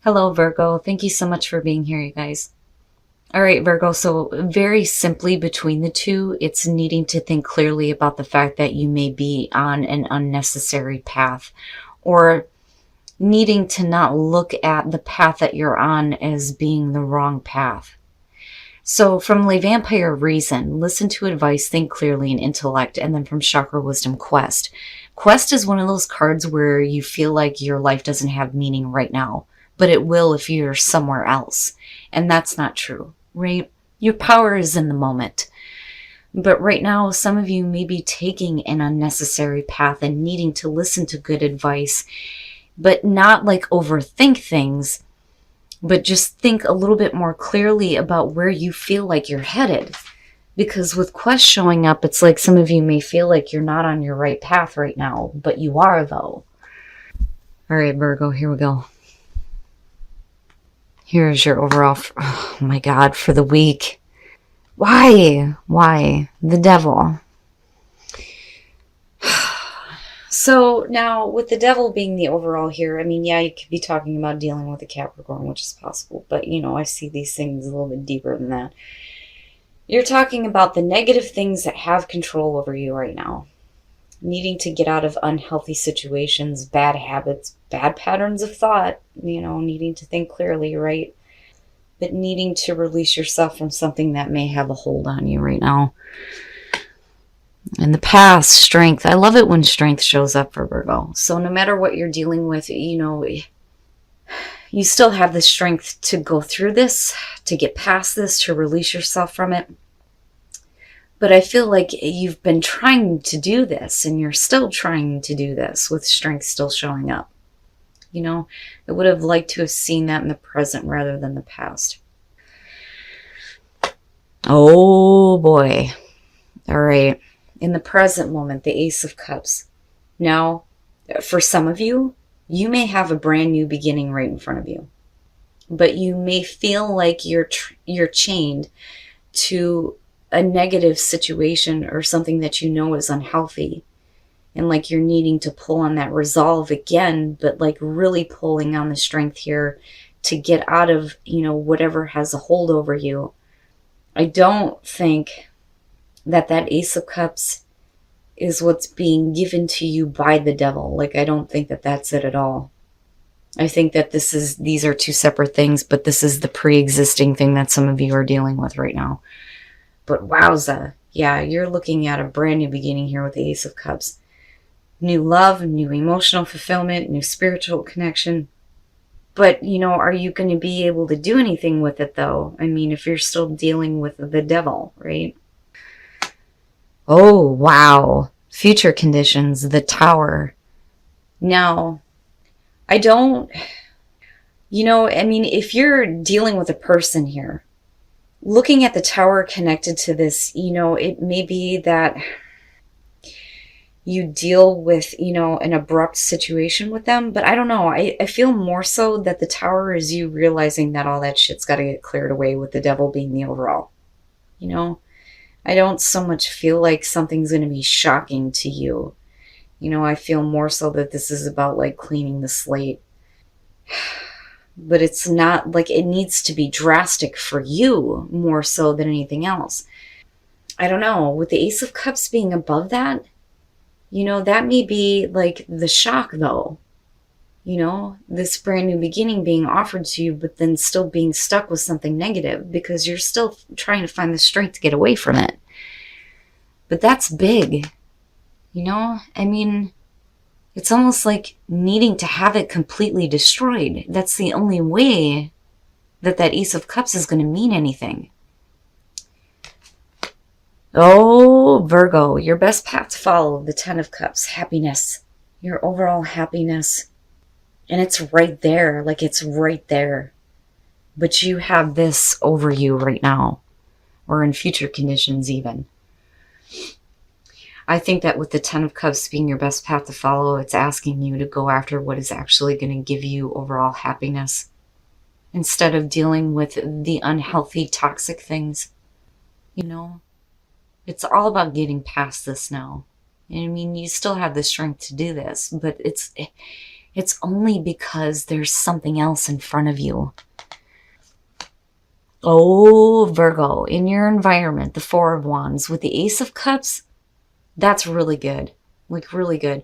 Hello, Virgo. Thank you so much for being here, you guys. All right, Virgo. So, very simply between the two, it's needing to think clearly about the fact that you may be on an unnecessary path or needing to not look at the path that you're on as being the wrong path. So, from Le Vampire Reason, listen to advice, think clearly, and intellect. And then from Chakra Wisdom, Quest. Quest is one of those cards where you feel like your life doesn't have meaning right now, but it will if you're somewhere else. And that's not true, right? Your power is in the moment. But right now, some of you may be taking an unnecessary path and needing to listen to good advice, but not like overthink things, but just think a little bit more clearly about where you feel like you're headed. Because with Quest showing up, it's like some of you may feel like you're not on your right path right now, but you are, though. All right, Virgo, here we go. Here's your overall, oh my God, for the week. Why? The devil. So now, with the devil being the overall here, I mean, yeah, you could be talking about dealing with a Capricorn, which is possible, but I see these things a little bit deeper than that. You're talking about the negative things that have control over you right now. Needing to get out of unhealthy situations, bad habits, bad patterns of thought, needing to think clearly, right? But needing to release yourself from something that may have a hold on you right now. In the past, strength. I love it when strength shows up for Virgo. So no matter what you're dealing with, you still have the strength to go through this, to get past this, to release yourself from it. But I feel like you've been trying to do this, and you're still trying to do this with strength still showing up. I would have liked to have seen that in the present rather than the past. Oh boy. All right. In the present moment, the Ace of Cups. Now, for some of you, you may have a brand new beginning right in front of you. But you may feel like you're chained to a negative situation or something that you know is unhealthy. And like you're needing to pull on that resolve again, but like really pulling on the strength here to get out of, whatever has a hold over you. I don't think that Ace of Cups is what's being given to you by the devil. Like, I don't think that that's it at all. I think that these are two separate things, but this is the pre-existing thing that some of you are dealing with right now. But wowza, yeah, you're looking at a brand new beginning here with the Ace of Cups. New love, new emotional fulfillment, new spiritual connection. But, are you going to be able to do anything with it, though? I mean, if you're still dealing with the devil, right? Oh, wow. Future conditions, the Tower. Now, I don't, if you're dealing with a person here, looking at the Tower connected to this, it may be that you deal with, an abrupt situation with them. But I don't know. I feel more so that the Tower is you realizing that all that shit's got to get cleared away with the devil being the overall. I don't so much feel like something's going to be shocking to you. I feel more so that this is about like cleaning the slate. But it's not like it needs to be drastic for you more so than anything else. I don't know. With the Ace of Cups being above that, that may be like the shock though. This brand new beginning being offered to you, but then still being stuck with something negative because you're still trying to find the strength to get away from it. But that's big. It's almost like needing to have it completely destroyed. That's the only way that Ace of Cups is going to mean anything. Oh, Virgo, your best path to follow, the Ten of Cups, happiness, your overall happiness. And it's right there, like it's right there. But you have this over you right now, or in future conditions even. I think that with the Ten of Cups being your best path to follow, it's asking you to go after what is actually going to give you overall happiness instead of dealing with the unhealthy, toxic things. It's all about getting past this now. You still have the strength to do this, but It's only because there's something else in front of you. Oh, Virgo, in your environment, the Four of Wands with the Ace of Cups, that's really good. Like, really good.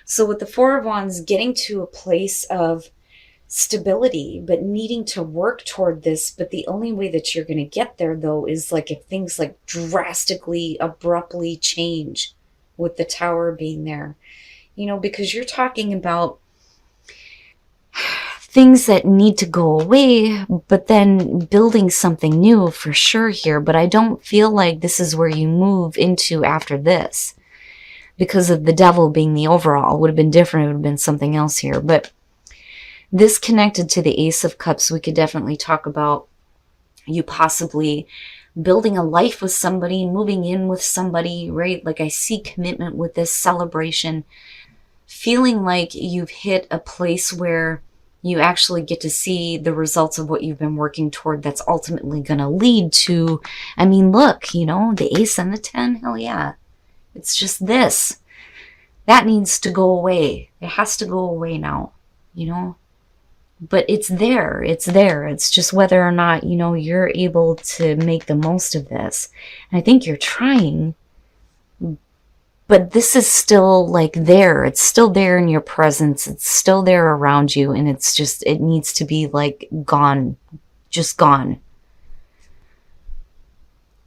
So with the Four of Wands, getting to a place of stability, but needing to work toward this. But the only way that you're going to get there, though, is like if things like drastically, abruptly change with the Tower being there. You know, because you're talking about things that need to go away, but then building something new for sure here. But I don't feel like this is where you move into after this, because of the Devil being the overall. It would have been different. It would have been something else here. But this connected to the Ace of Cups, we could definitely talk about you possibly building a life with somebody, moving in with somebody, right? Like I see commitment with this celebration, feeling like you've hit a place where you actually get to see the results of what you've been working toward that's ultimately going to lead to, I mean, look, you know, the Ace and the 10, hell yeah. It's just this. That needs to go away. It has to go away now, you know? But it's there. It's there. It's just whether or not, you know, you're able to make the most of this. And I think you're trying, but this is still like there. It's still there in your presence. It's still there around you. And it's just, it needs to be like gone, just gone.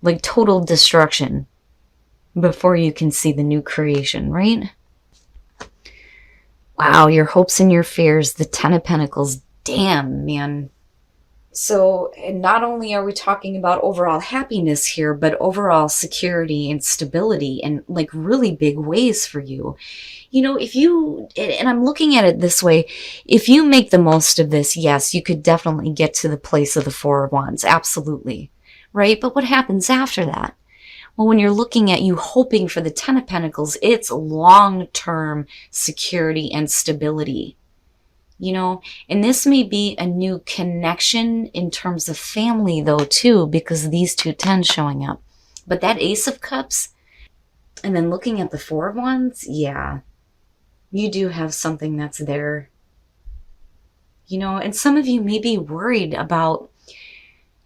Like total destruction before you can see the new creation, right? Wow, your hopes and your fears, the 10 of Pentacles. Damn, man. So not only are we talking about overall happiness here, but overall security and stability in like really big ways for you. You know, if you, and I'm looking at it this way, if you make the most of this, yes, you could definitely get to the place of the Four of Wands. Absolutely. Right? But what happens after that? Well, when you're looking at you hoping for the 10 of Pentacles, it's long-term security and stability. You know, and this may be a new connection in terms of family, though, too, because of these two 10s showing up. But that Ace of Cups, and then looking at the Four of Wands, yeah, you do have something that's there. You know, and some of you may be worried about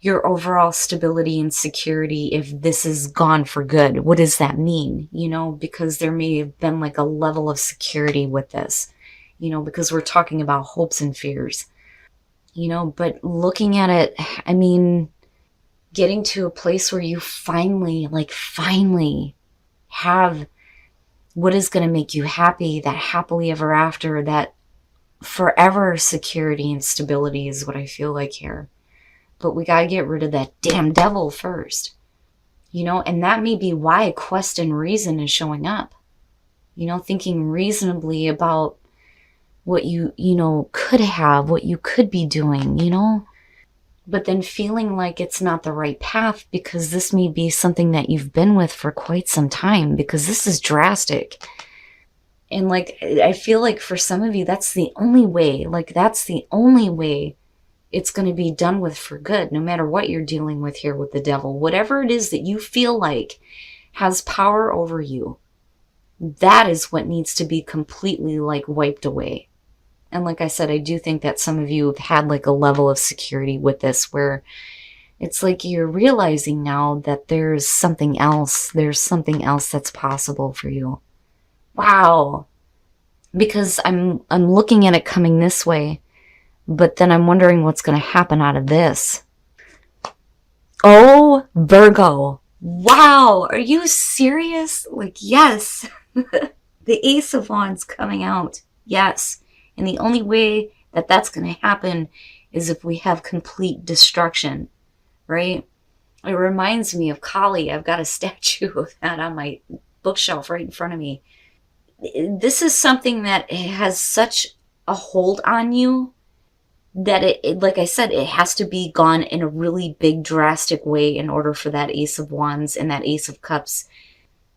your overall stability and security if this is gone for good. What does that mean? You know, because there may have been like a level of security with this. You know, because we're talking about hopes and fears, you know, but looking at it, I mean, getting to a place where you finally have what is going to make you happy, that happily ever after, that forever security and stability is what I feel like here. But we got to get rid of that damn devil first, you know, and that may be why quest and reason is showing up, you know, thinking reasonably about what you know, could have, what you could be doing, you know, but then feeling like it's not the right path because this may be something that you've been with for quite some time, because this is drastic. And like, I feel like for some of you, that's the only way, like that's the only way it's going to be done with for good, no matter what you're dealing with here with the devil. Whatever it is that you feel like has power over you, that is what needs to be completely like wiped away. And like I said, I do think that some of you have had like a level of security with this where it's like you're realizing now that there's something else that's possible for you. Wow. Because I'm looking at it coming this way, but then I'm wondering what's going to happen out of this. Oh, Virgo. Wow. Are you serious? Like, yes. The Ace of Wands coming out. Yes. And the only way that that's going to happen is if we have complete destruction, right? It reminds me of Kali. I've got a statue of that on my bookshelf right in front of me. This is something that has such a hold on you that it, like I said, it has to be gone in a really big, drastic way in order for that Ace of Wands and that Ace of Cups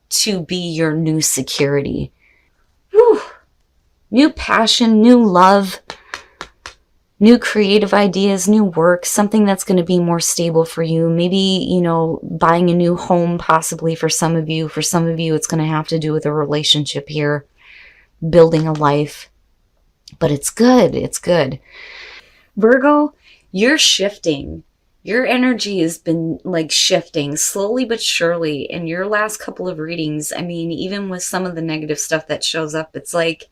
to be your new security. Whew. New passion, new love, new creative ideas, new work, something that's going to be more stable for you. Maybe, you know, buying a new home possibly for some of you. For some of you, it's going to have to do with a relationship here, building a life. But it's good. It's good. Virgo, you're shifting. Your energy has been like shifting slowly but surely. In your last couple of readings, I mean, even with some of the negative stuff that shows up, it's like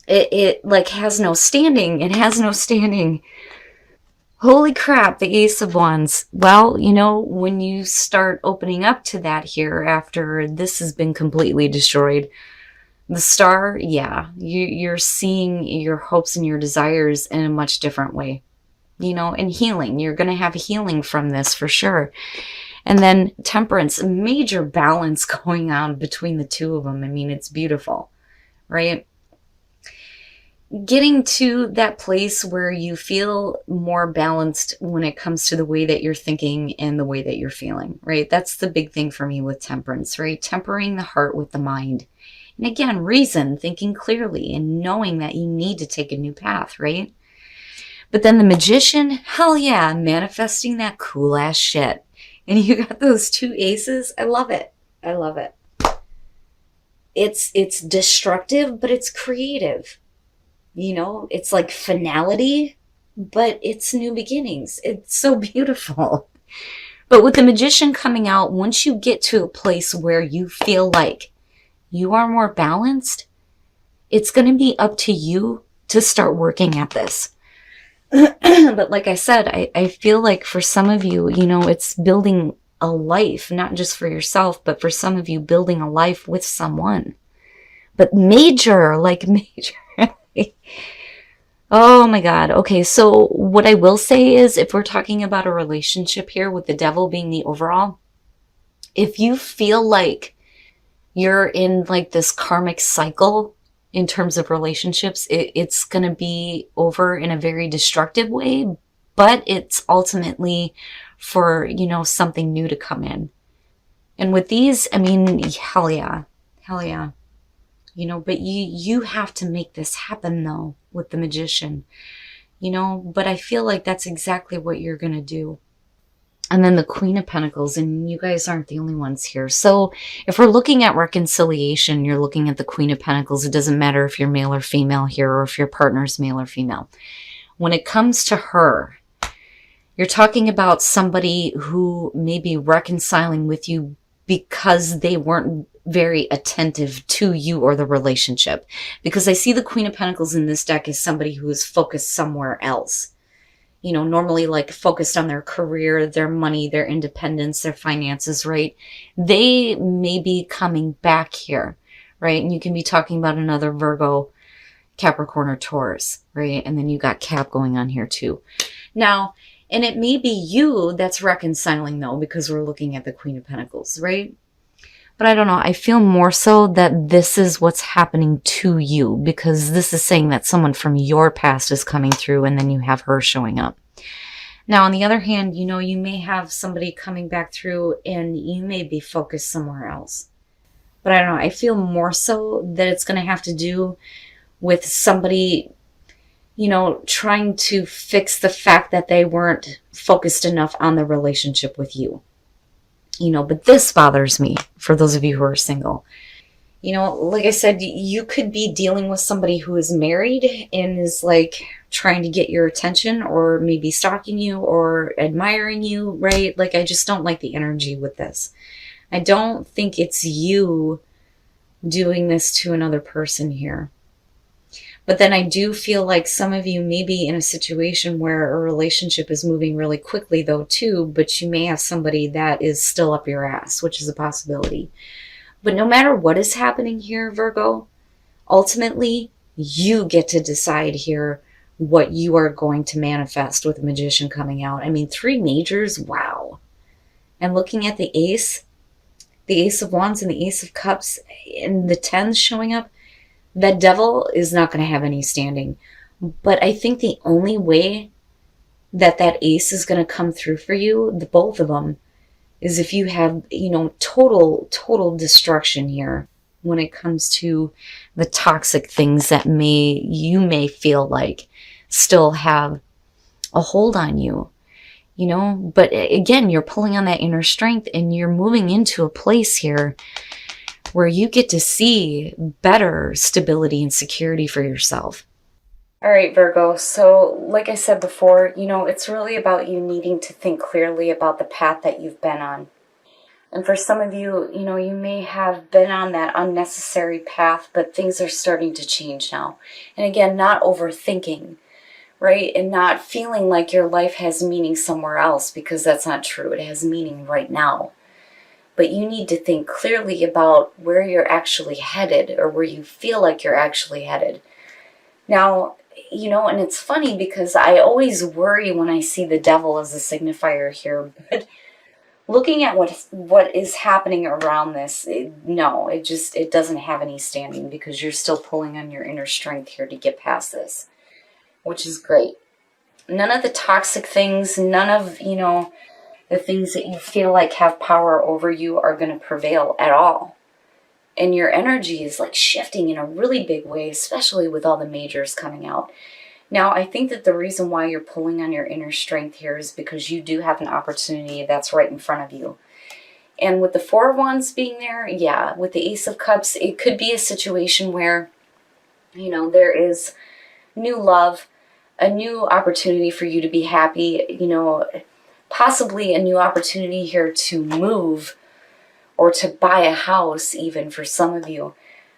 it like has no standing. It has no standing. Holy crap, the Ace of Wands. Well, you know, when you start opening up to that here after this has been completely destroyed, the Star, yeah, you're seeing your hopes and your desires in a much different way. You know, and healing. You're going to have healing from this for sure. And then Temperance, a major balance going on between the two of them. I mean, it's beautiful, right? Getting to that place where you feel more balanced when it comes to the way that you're thinking and the way that you're feeling, right? That's the big thing for me with Temperance, right? Tempering the heart with the mind. And again, reason, thinking clearly and knowing that you need to take a new path, right? But then the Magician, hell yeah, manifesting that cool ass shit. And you got those two aces. I love it. I love it. It's destructive, but it's creative. You know, it's like finality, but it's new beginnings. It's so beautiful. But with the Magician coming out, once you get to a place where you feel like you are more balanced, it's going to be up to you to start working at this. But like I said, I feel like for some of you, you know, it's building a life, not just for yourself, but for some of you building a life with someone. But major, like major. Oh my God. Okay, so what I will say is if we're talking about a relationship here with the Devil being the overall, if you feel like you're in like this karmic cycle in terms of relationships, it's going to be over in a very destructive way, but it's ultimately for, you know, something new to come in. And with these, I mean, hell yeah, hell yeah. You know, but you have to make this happen though with the Magician, you know, but I feel like that's exactly what you're going to do. And then the Queen of Pentacles, and you guys aren't the only ones here. So if we're looking at reconciliation, you're looking at the Queen of Pentacles. It doesn't matter if you're male or female here, or if your partner's male or female. When it comes to her, you're talking about somebody who may be reconciling with you because they weren't very attentive to you or the relationship. Because I see the Queen of Pentacles in this deck as somebody who is focused somewhere else. You know, normally like focused on their career, their money, their independence, their finances, right? They may be coming back here, right? And you can be talking about another Virgo, Capricorn, or Taurus, right? And then you got Cap going on here too. Now, and it may be you that's reconciling though, because we're looking at the Queen of Pentacles, right? But I don't know. I feel more so that this is what's happening to you, because this is saying that someone from your past is coming through and then you have her showing up. Now, on the other hand, you know, you may have somebody coming back through and you may be focused somewhere else. But I don't know. I feel more so that it's going to have to do with somebody, you know, trying to fix the fact that they weren't focused enough on the relationship with you. You know, but this bothers me for those of you who are single. You know, like I said, you could be dealing with somebody who is married and is like trying to get your attention, or maybe stalking you or admiring you, right? Like, I just don't like the energy with this. I don't think it's you doing this to another person here. But then I do feel like some of you may be in a situation where a relationship is moving really quickly though too, but you may have somebody that is still up your ass, which is a possibility. But no matter what is happening here, Virgo, ultimately you get to decide here what you are going to manifest with the Magician coming out. I mean, 3 majors, wow. And looking at the Ace of Wands and the Ace of Cups and the 10s showing up, that Devil is not going to have any standing. But I think the only way that that Ace is going to come through for you, the both of them, is if you have, you know, total destruction here when it comes to the toxic things that you may feel like still have a hold on you, you know. But again, you're pulling on that inner strength and you're moving into a place here where you get to see better stability and security for yourself. All right, Virgo. So, like I said before, it's really about you needing to think clearly about the path that you've been on. And for some of you, you may have been on that unnecessary path, but things are starting to change now. And again, not overthinking, right? And not feeling like your life has meaning somewhere else, because that's not true. It has meaning right now. But you need to think clearly about where you're actually headed, or where you feel like you're actually headed. Now, and it's funny because I always worry when I see the devil as a signifier here, but looking at what is happening around this, no, it doesn't have any standing, because you're still pulling on your inner strength here to get past this, which is great. None of the toxic things, none of, the things that you feel like have power over you are going to prevail at all. And your energy is like shifting in a really big way, especially with all the majors coming out. Now, I think that the reason why you're pulling on your inner strength here is because you do have an opportunity that's right in front of you. And with the Four of Wands being there, yeah, with the Ace of Cups, it could be a situation where, there is new love, a new opportunity for you to be happy, possibly a new opportunity here to move or to buy a house, even for some of you.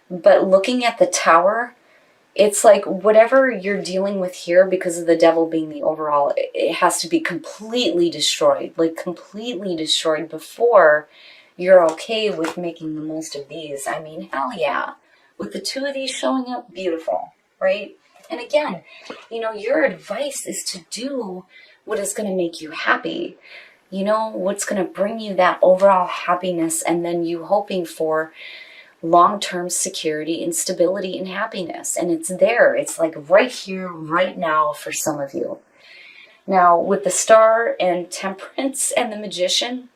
But looking at the Tower, it's like whatever you're dealing with here, because of the devil being the overall, it has to be completely destroyed, like completely destroyed before you're okay with making the most of these. I mean, hell yeah. With the two of these showing up, beautiful, right? And again, your advice is to do what is going to make you happy. What's going to bring you that overall happiness, and then you hoping for long-term security and stability and happiness. And it's there. It's like right here, right now for some of you. Now, with the Star and Temperance and the Magician,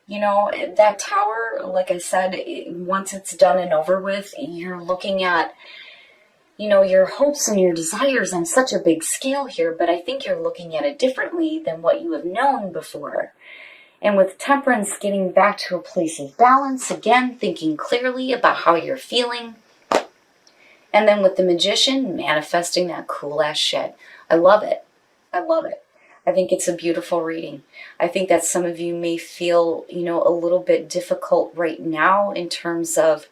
that Tower, like I said, once it's done and over with, you're looking at, your hopes and your desires on such a big scale here, but I think you're looking at it differently than what you have known before. And with Temperance, getting back to a place of balance, again, thinking clearly about how you're feeling. And then with the Magician, manifesting that cool ass shit. I love it. I love it. I think it's a beautiful reading. I think that some of you may feel, a little bit difficult right now in terms of,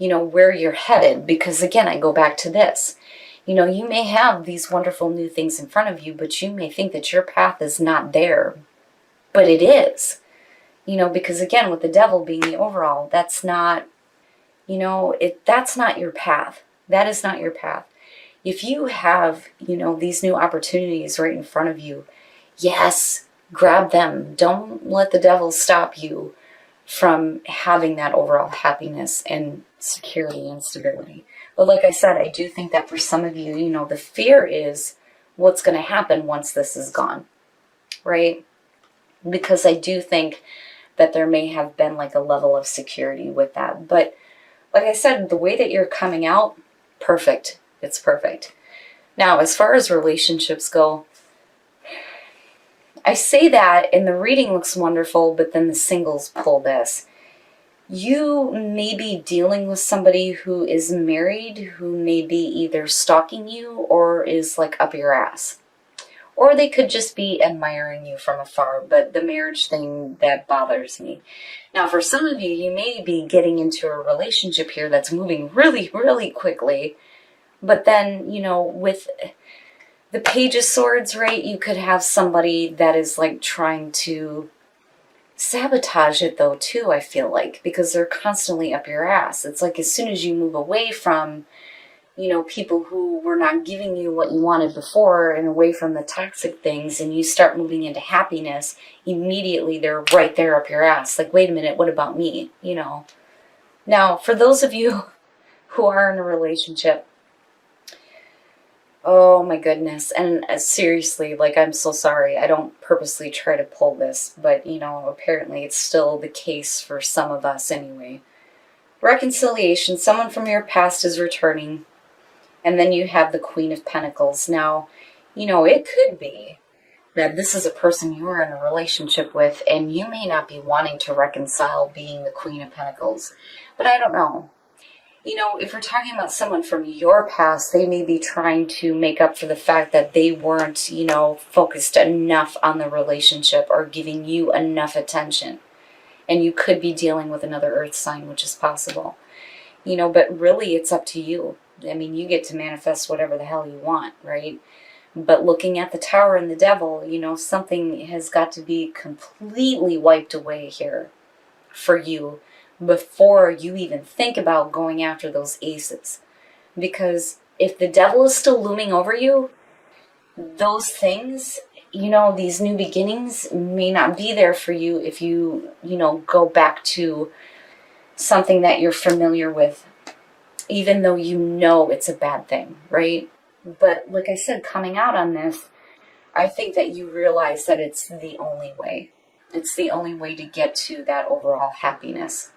where you're headed. Because again, I go back to this. You may have these wonderful new things in front of you, but you may think that your path is not there. But it is, because again, with the devil being the overall, that's not, that's not your path. That is not your path. If you have, these new opportunities right in front of you, yes, grab them. Don't let the devil stop you from having that overall happiness and security and stability. But like I said, I do think that for some of you, the fear is what's going to happen once this is gone, right? Because I do think that there may have been like a level of security with that. But like I said, the way that you're coming out, perfect. It's perfect. Now, as far as relationships go, I say that and the reading looks wonderful, but then the singles pull this. You may be dealing with somebody who is married, who may be either stalking you or is like up your ass. Or they could just be admiring you from afar, but the marriage thing, that bothers me. Now, for some of you, you may be getting into a relationship here that's moving really, really quickly. But then, with the Page of Swords, right, you could have somebody that is like trying to sabotage it though, too, I feel like, because they're constantly up your ass. It's like as soon as you move away from people who were not giving you what you wanted before and away from the toxic things, and you start moving into happiness, immediately they're right there up your ass. Like, wait a minute, what about me? Now, for those of you who are in a relationship, oh my goodness, and seriously, like, I'm so sorry. I don't purposely try to pull this, but, apparently it's still the case for some of us anyway. Reconciliation, someone from your past is returning. And then you have the Queen of Pentacles. Now, it could be that this is a person you were in a relationship with, and you may not be wanting to reconcile being the Queen of Pentacles. But I don't know. If we're talking about someone from your past, they may be trying to make up for the fact that they weren't, focused enough on the relationship or giving you enough attention. And you could be dealing with another earth sign, which is possible. But really it's up to you. I mean, you get to manifest whatever the hell you want, right? But looking at the Tower and the Devil, something has got to be completely wiped away here for you before you even think about going after those aces. Because if the devil is still looming over you, those things, these new beginnings may not be there for you if go back to something that you're familiar with, even though it's a bad thing, right? But like I said, coming out on this, I think that you realize that it's the only way. It's the only way to get to that overall happiness.